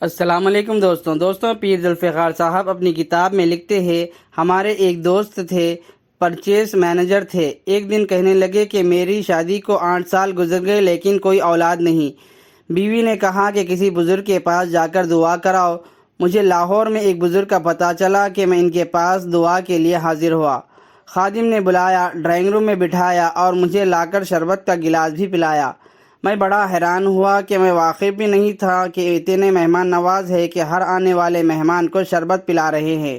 السلام علیکم دوستوں پیر ذوالفقار صاحب اپنی کتاب میں لکھتے ہیں، ہمارے ایک دوست تھے، پرچیز مینیجر تھے۔ ایک دن کہنے لگے کہ میری شادی کو 8 سال گزر گئے لیکن کوئی اولاد نہیں۔ بیوی نے کہا کہ کسی بزرگ کے پاس جا کر دعا کراؤ۔ مجھے لاہور میں ایک بزرگ کا پتہ چلا کہ میں ان کے پاس دعا کے لیے حاضر ہوا۔ خادم نے بلایا، ڈرائنگ روم میں بٹھایا اور مجھے لا کر شربت کا گلاس بھی پلایا۔ میں بڑا حیران ہوا کہ میں واقف بھی نہیں تھا کہ اتنے مہمان نواز ہے کہ ہر آنے والے مہمان کو شربت پلا رہے ہیں۔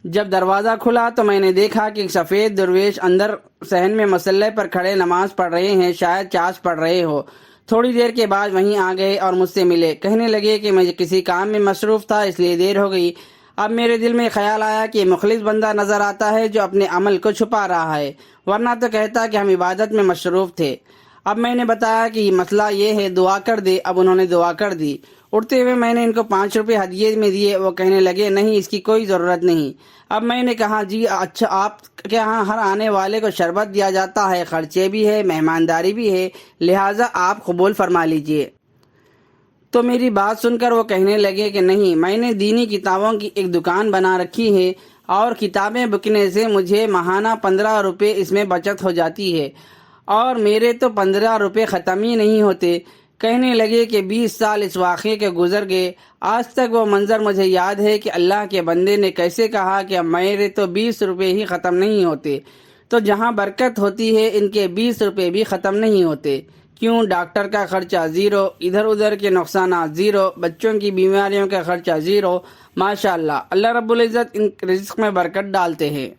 جب دروازہ کھلا تو میں نے دیکھا کہ ایک سفید درویش اندر صحن میں مصلی پر کھڑے نماز پڑھ رہے ہیں، شاید چاش پڑھ رہے ہو۔ تھوڑی دیر کے بعد وہیں آ گئے اور مجھ سے ملے۔ کہنے لگے کہ میں کسی کام میں مصروف تھا اس لیے دیر ہو گئی۔ اب میرے دل میں خیال آیا کہ مخلص بندہ نظر آتا ہے جو اپنے عمل کو چھپا رہا ہے، ورنہ تو کہتا کہ ہم عبادت میں مصروف تھے۔ اب میں نے بتایا کہ مسئلہ یہ ہے، دعا کر دے۔ اب انہوں نے دعا کر دی۔ اٹھتے ہوئے میں نے ان کو 5 روپے ہدیے میں دیے۔ وہ کہنے لگے نہیں، اس کی کوئی ضرورت نہیں۔ اب میں نے کہا جی اچھا، آپ کے یہاں ہر آنے والے کو شربت دیا جاتا ہے، خرچے بھی ہے، مہمانداری بھی ہے، لہٰذا آپ قبول فرما لیجئے۔ تو میری بات سن کر وہ کہنے لگے کہ نہیں، میں نے دینی کتابوں کی ایک دکان بنا رکھی ہے اور کتابیں بکنے سے مجھے ماہانہ 15 روپے اس میں بچت ہو جاتی ہے، اور میرے تو 15 روپے ختم ہی نہیں ہوتے۔ کہنے لگے کہ 20 سال اس واقعے کے گزر گئے، آج تک وہ منظر مجھے یاد ہے کہ اللہ کے بندے نے کیسے کہا کہ میرے تو 20 روپے ہی ختم نہیں ہوتے۔ تو جہاں برکت ہوتی ہے ان کے 20 روپے بھی ختم نہیں ہوتے۔ کیوں؟ ڈاکٹر کا خرچہ زیرو، ادھر ادھر کے نقصانات زیرو، بچوں کی بیماریوں کا خرچہ زیرو۔ ماشاءاللہ، اللہ رب العزت ان رزق میں برکت ڈالتے ہیں۔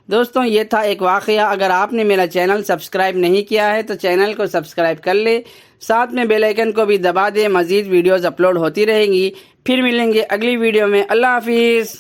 دوستوں، یہ تھا ایک واقعہ۔ اگر آپ نے میرا چینل سبسکرائب نہیں کیا ہے تو چینل کو سبسکرائب کر لے، ساتھ میں بیل آئیکن کو بھی دبا دے، مزید ویڈیوز اپلوڈ ہوتی رہیں گی۔ پھر ملیں گے اگلی ویڈیو میں۔ اللہ حافظ۔